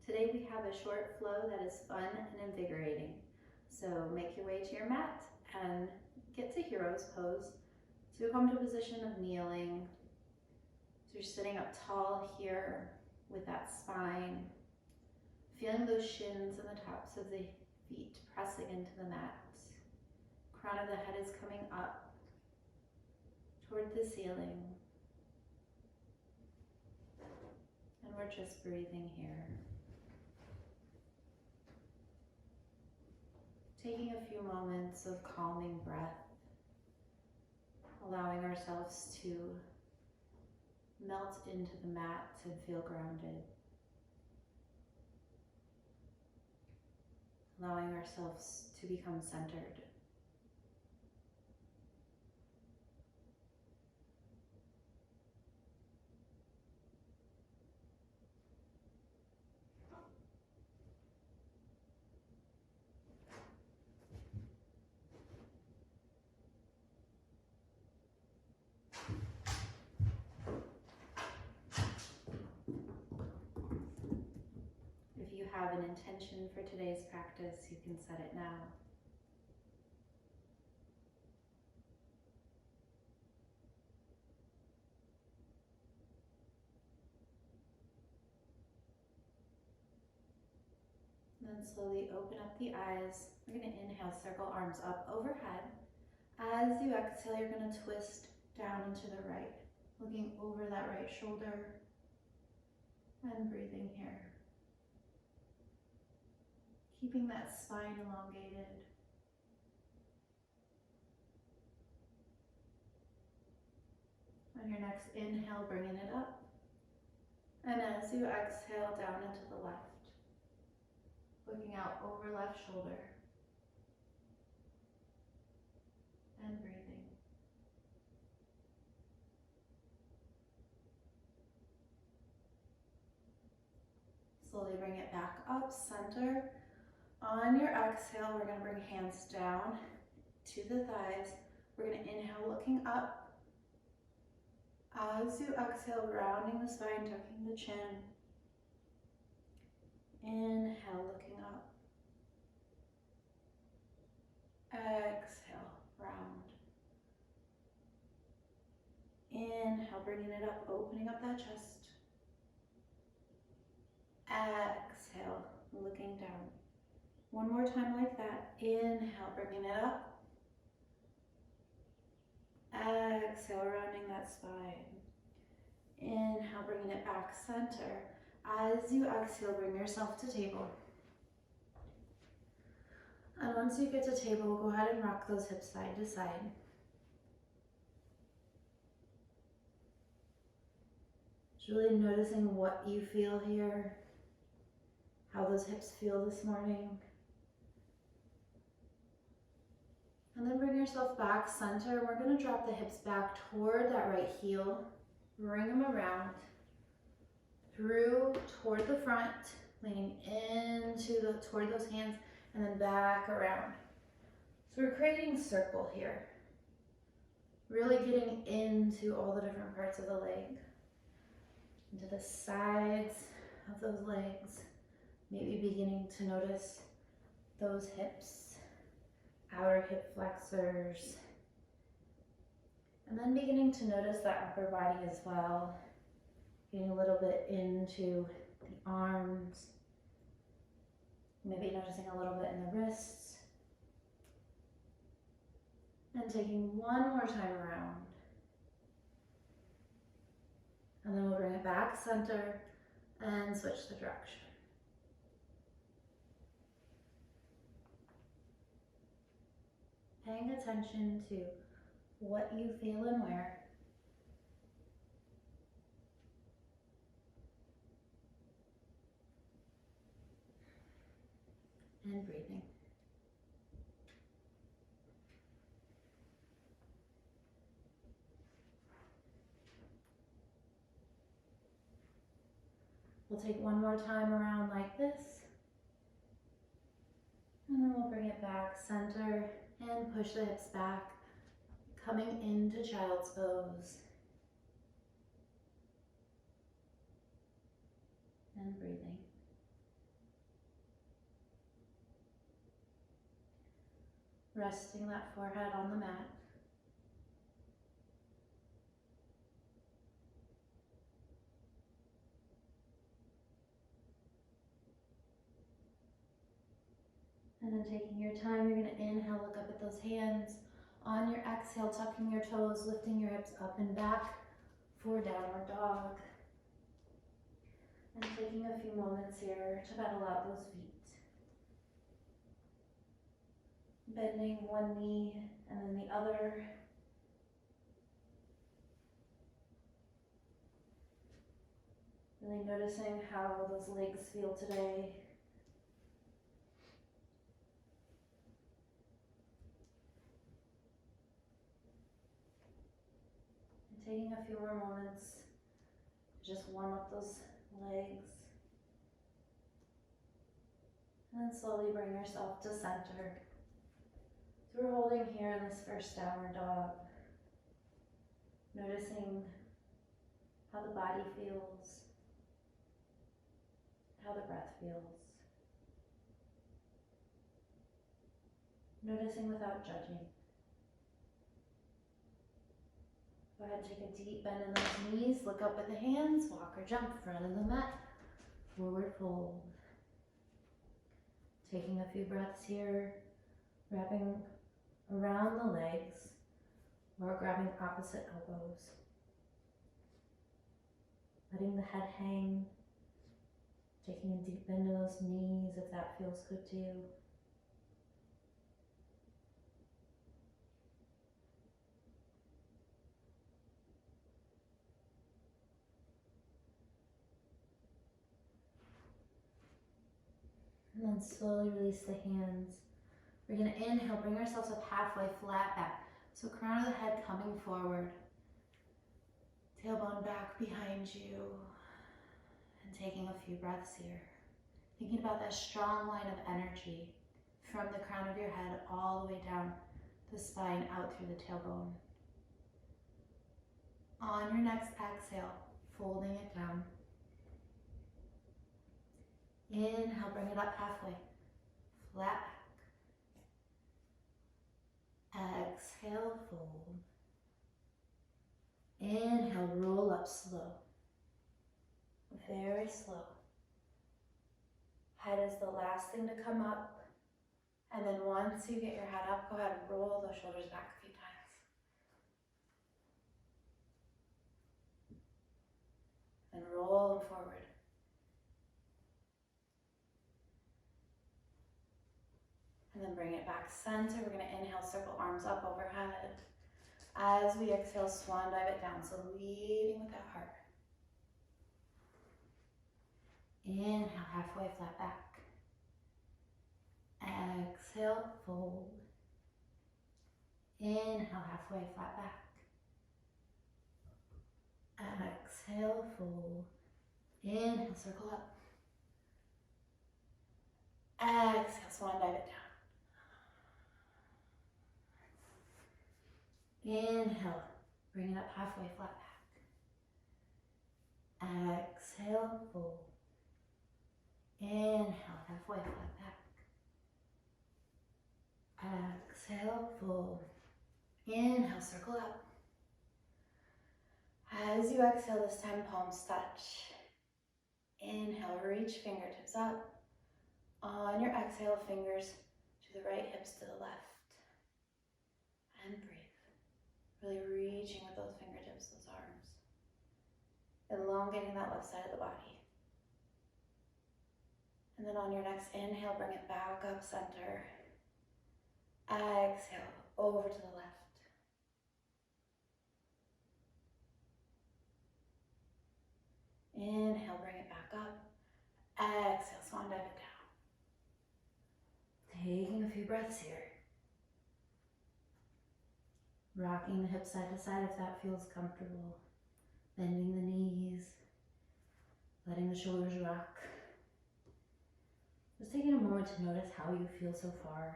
Today we have a short flow that is fun and invigorating. So make your way to your mat and get to hero's pose. So you'll come to a position of kneeling. So you're sitting up tall here with that spine, feeling those shins and the tops of the feet pressing into the mat. Crown of the head is coming up toward the ceiling. And we're just breathing here. Taking a few moments of calming breath, allowing ourselves to melt into the mat and feel grounded. Allowing ourselves to become centered. If you have an intention for today's practice, you can set it now. Then slowly open up the eyes. We're going to inhale, circle arms up overhead. As you exhale, you're going to twist down and to the right, looking over that right shoulder and breathing here. Keeping that spine elongated. On your next inhale, bringing it up. And as you exhale, down and to the left. Looking out over left shoulder. And breathing. Slowly bring it back up, center. On your exhale, we're going to bring hands down to the thighs. We're going to inhale, looking up. As you exhale, rounding the spine, tucking the chin. Inhale, looking up. Exhale, round. Inhale, bringing it up, opening up that chest. Exhale, looking down. One more time like that. Inhale, bringing it up. Exhale, rounding that spine. Inhale, bringing it back, center. As you exhale, bring yourself to table. And once you get to table, go ahead and rock those hips side to side. Just really noticing what you feel here, how those hips feel this morning. And then bring yourself back, center. We're going to drop the hips back toward that right heel. Bring them around, through, toward the front, leaning toward those hands, and then back around. So we're creating a circle here. Really getting into all the different parts of the leg. Into the sides of those legs. Maybe beginning to notice those hips, outer hip flexors. And then beginning to notice that upper body as well. Getting a little bit into the arms. Maybe noticing a little bit in the wrists. And taking one more time around. And then we'll bring it back, center, and switch the direction. Paying attention to what you feel and where. And breathing. We'll take one more time around like this. And then we'll bring it back, center, and push the hips back, coming into child's pose. And breathing. resting that forehead on the mat. And then taking your time, you're going to inhale, look up at those hands. On your exhale, tucking your toes, lifting your hips up and back for downward dog. And taking a few moments here to pedal out those feet. Bending one knee and then the other. Really noticing how those legs feel today. And taking a few more moments to just warm up those legs. And then slowly bring yourself to center. So we're holding here in this first downward dog. Noticing how the body feels, how the breath feels. Noticing without judging. Go ahead, take a deep bend in those knees, look up at the hands, walk or jump, front of the mat, forward fold. Taking a few breaths here, wrapping around the legs or grabbing opposite elbows. Letting the head hang, taking a deep bend in those knees if that feels good to you. And then slowly release the hands. We're going to inhale, bring ourselves up halfway, flat back. So crown of the head coming forward. Tailbone back behind you. And taking a few breaths here. Thinking about that strong line of energy from the crown of your head all the way down the spine, out through the tailbone. On your next exhale, folding it down. Inhale, bring it up halfway, flat back. Exhale, fold. Inhale, roll up slow. Very slow. Head is the last thing to come up. And then once you get your head up, go ahead and roll the shoulders back a few times. And roll them forward. And then bring it back center. We're going to inhale, circle arms up overhead. As we exhale, swan dive it down. So leading with that heart. Inhale, halfway, flat back. Exhale, fold. Inhale, halfway, flat back. Exhale, fold. Inhale, circle up. Exhale, swan dive it down. Inhale, bring it up halfway, flat back. Exhale, fold. Inhale, halfway, flat back. Exhale, fold. Inhale, circle up. As you exhale this time, palms touch. Inhale, reach fingertips up. On your exhale, fingers to the right, hips to the left. And breathe. Really reaching with those fingertips, those arms. Elongating that left side of the body. And then on your next inhale, bring it back up center. Exhale, over to the left. Inhale, bring it back up. Exhale, swan dive it down. Taking a few breaths here. Rocking the hips side to side if that feels comfortable. Bending the knees. Letting the shoulders rock. Just taking a moment to notice how you feel so far.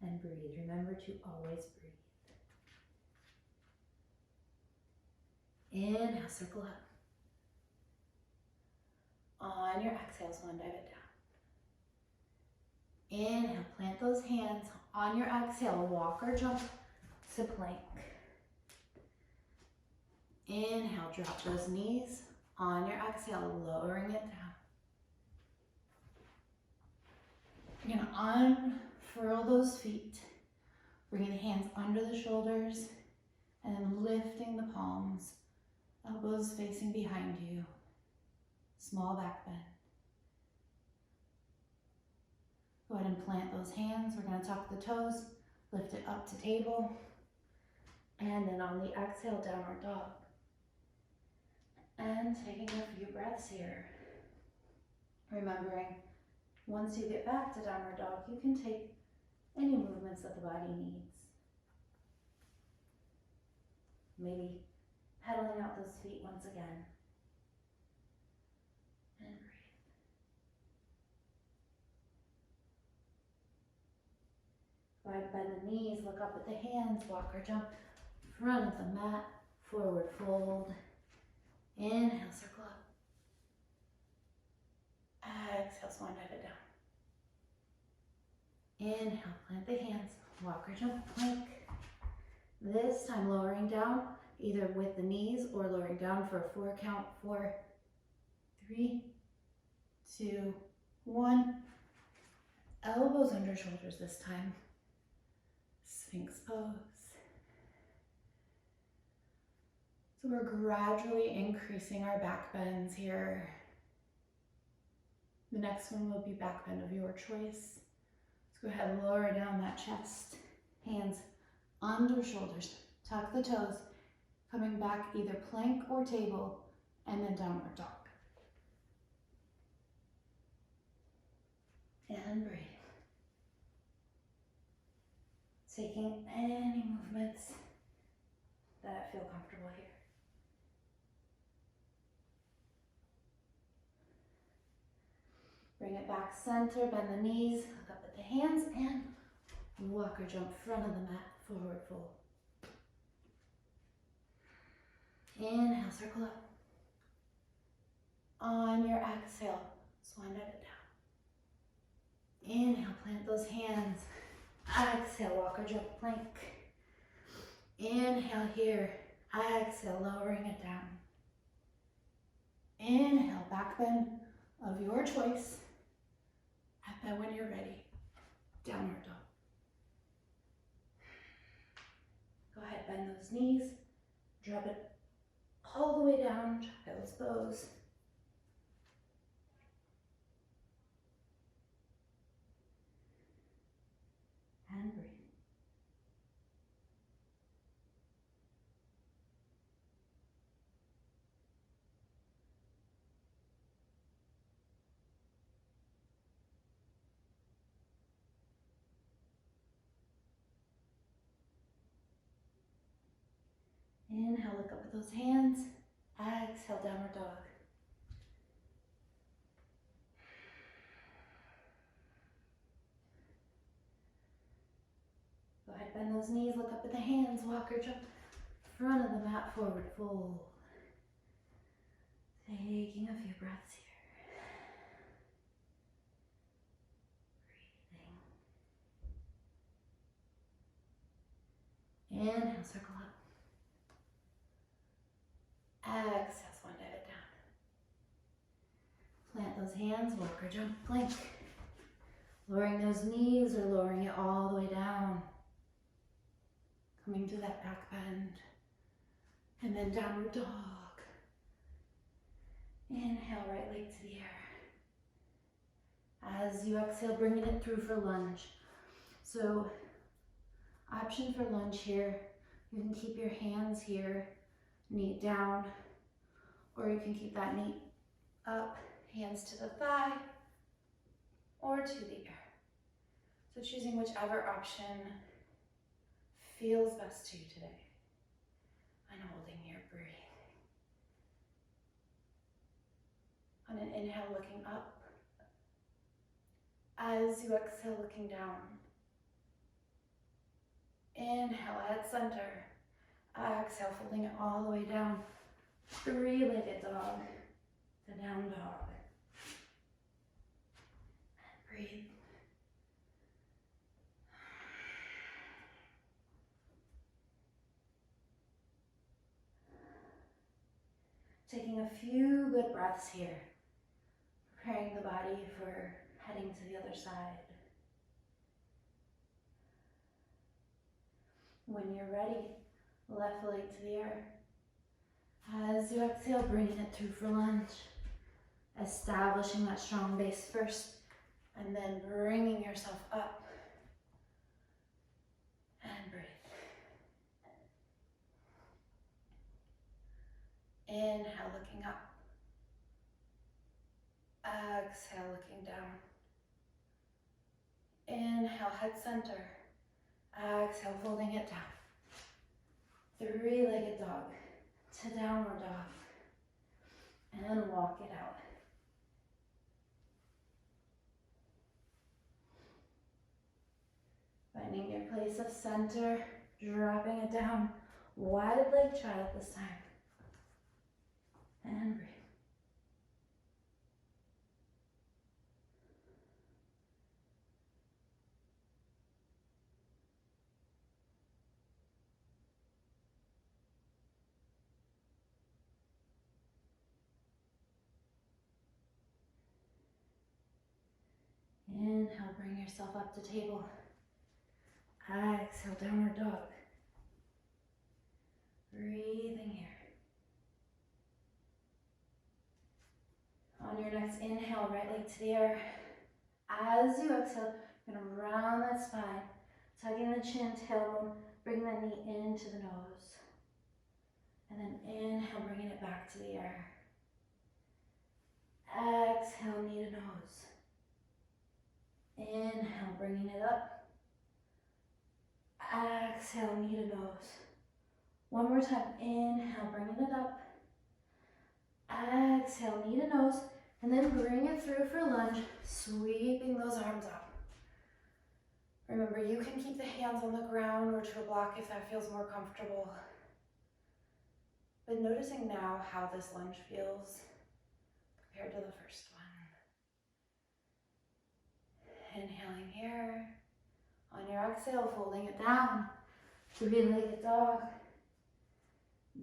And breathe. Remember to always breathe. Inhale, circle up. On your exhale, swan dive it down. Inhale, plant those hands. On your exhale, walk or jump to plank. Inhale, drop those knees. On your exhale, lowering it down. You're gonna unfurl those feet, bringing the hands under the shoulders and then lifting the palms, elbows facing behind you, small back bend. Go ahead and plant those hands. We're gonna tuck the toes, lift it up to table, and then on the exhale, downward dog. And taking a few breaths here. Remembering, once you get back to downward dog, you can take any movements that the body needs. Maybe pedaling out those feet once again. And breathe. Go ahead, bend the knees, look up at the hands, walk or jump, front of the mat, forward fold. Inhale, circle up. Exhale, swan dive it down. Inhale, plant the hands, walk or jump, plank. This time lowering down, either with the knees or lowering down for a 4 count. 4, 3, 2, 1. Elbows under shoulders this time. Sphinx pose. So we're gradually increasing our back bends here. The next one will be back bend of your choice. Let's go ahead and lower down that chest. Hands under shoulders. Tuck the toes. Coming back either plank or table, and then downward dog. And breathe. Taking any movements that feel comfortable here. Bring it back center, bend the knees, look up at the hands, and walk or jump front of the mat, forward fold. Inhale, circle up. On your exhale, swan dive it down. Inhale, plant those hands. Exhale, walk or jump, plank. Inhale here. Exhale, lowering it down. Inhale, back bend of your choice. And then when you're ready, downward dog. Go ahead, bend those knees. Drop it all the way down, child's pose. And breathe. Inhale, look up at those hands. Exhale, downward dog. Go ahead, bend those knees, look up at the hands, walk or jump. Front of the mat, forward fold. Taking a few breaths here. Breathing. Inhale, circle up. Exhale, swan dive it down. Plant those hands, walk or jump, plank. Lowering those knees or lowering it all the way down. Coming to that back bend. And then downward dog. Inhale, right leg to the air. As you exhale, bringing it through for lunge. So, option for lunge here. You can keep your hands here, knee down, or you can keep that knee up, hands to the thigh, or to the air. So choosing whichever option feels best to you today. And holding here, breathing. On an inhale, looking up. As you exhale, looking down. Inhale at center. Exhale, folding it all the way down. Three-legged dog to down dog. And breathe. Taking a few good breaths here, preparing the body for heading to the other side. When you're ready, left leg to the air. As you exhale, bringing it through for lunge. Establishing that strong base first, and then bringing yourself up. And breathe. Inhale, looking up. Exhale, looking down. Inhale, head center. Exhale, folding it down. Three-legged dog to downward dog. And walk it out. Finding your place of center, dropping it down. Wide leg child this time. And breathe. Inhale, bring yourself up to table. Exhale, downward dog. Breathing here. On your next inhale, right leg to the air. As you exhale, you're going to round that spine, tugging the chin, tailbone, bring that knee into the nose. And then inhale, bringing it back to the air. Exhale, knee to nose. Inhale, bringing it up. Exhale, knee to nose. One more time. Inhale, bringing it up. Exhale, knee to nose. And then bring it through for lunge, sweeping those arms up. Remember, you can keep the hands on the ground or to a block if that feels more comfortable. But noticing now how this lunge feels compared to the first one. Inhaling here. On your exhale, folding it down. Three-legged dog.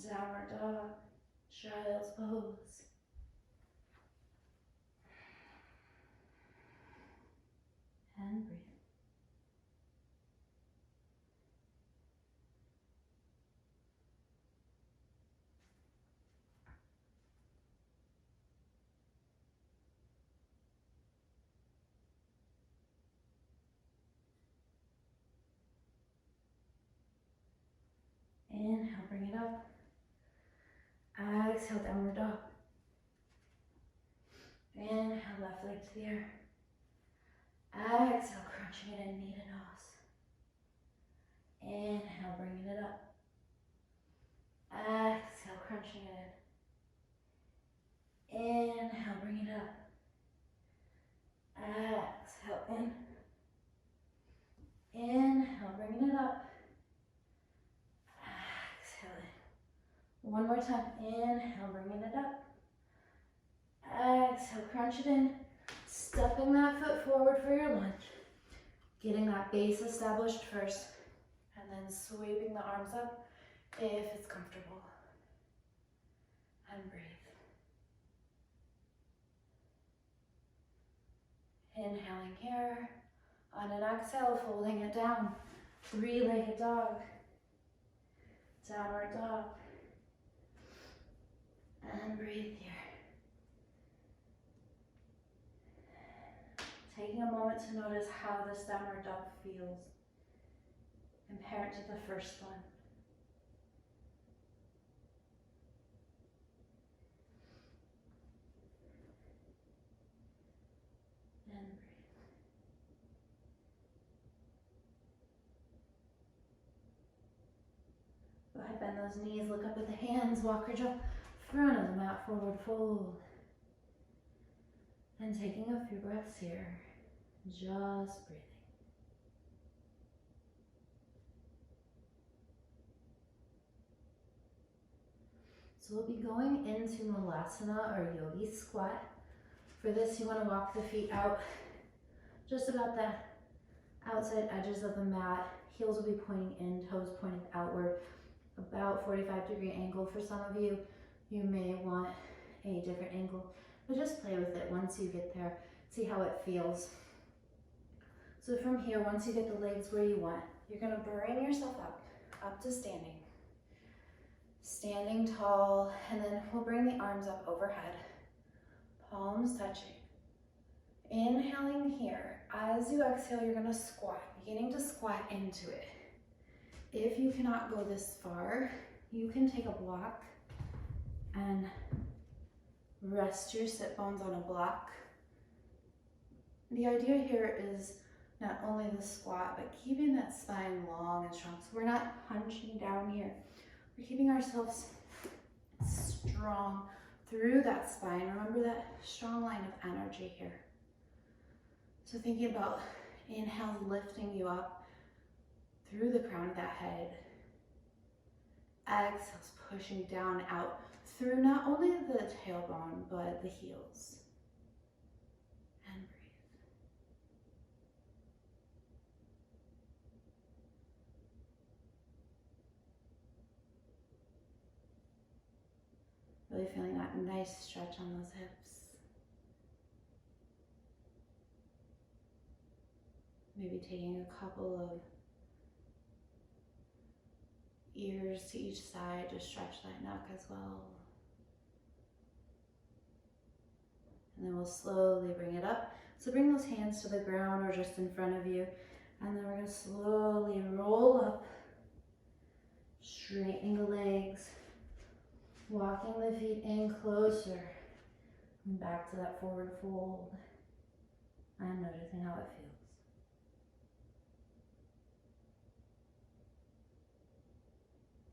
Downward dog. Child's pose. And breathe. Inhale, bring it up. Exhale, downward dog. Inhale, left leg to the air. Exhale, crunching it in, knee to nose. Inhale, bringing it up. Exhale, crunching it in. Inhale, bring it up. Exhale, in. Inhale, bringing it up. Exhale, in. One more time. Inhale, bringing it up. Exhale, crunch it in. Stepping that foot forward for your lunge. Getting that base established first. And then sweeping the arms up if it's comfortable. And breathe. Inhaling here. On an exhale, folding it down. Three-legged dog. Downward dog. And breathe here. Taking a moment to notice how this downward dog feels compared to the first one. And breathe. Go ahead, bend those knees, look up at the hands, walk your jaw, front of the mat, forward fold. And taking a few breaths here, just breathing. So we'll be going into Malasana or Yogi squat. For this, you want to walk the feet out just about the outside edges of the mat. Heels will be pointing in, toes pointing outward. About 45-degree angle for some of you. You may want a different angle, but just play with it once you get there. See how it feels. So from here, once you get the legs where you want, you're gonna bring yourself up to standing. Standing tall, and then we'll bring the arms up overhead, palms touching. Inhaling here. As you exhale, you're gonna squat, beginning to squat into it. If you cannot go this far, you can take a block and rest your sit bones on a block. The idea here is not only the squat, but keeping that spine long and strong. So we're not hunching down here. We're keeping ourselves strong through that spine. Remember that strong line of energy here. So thinking about inhale, lifting you up through the crown of that head. Exhales, pushing down, out through not only the tailbone, but the heels. And breathe. Really feeling that nice stretch on those hips. Maybe taking a couple of ears to each side to stretch that neck as well. And then we'll slowly bring it up. So bring those hands to the ground or just in front of you. And then we're going to slowly roll up, straightening the legs, walking the feet in closer, and back to that forward fold. And noticing how it feels.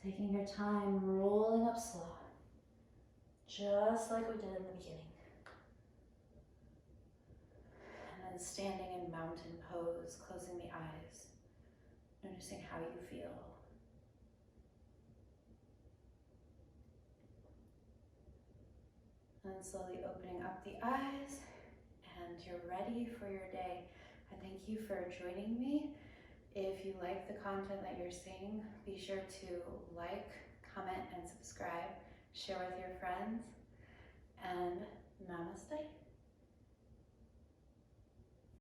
Taking your time, rolling up slow, just like we did in the beginning. And then standing in mountain pose, closing the eyes, noticing how you feel. And slowly opening up the eyes, and you're ready for your day. I thank you for joining me. If you like the content that you're seeing, be sure to like, comment, and subscribe. Share with your friends, and namaste.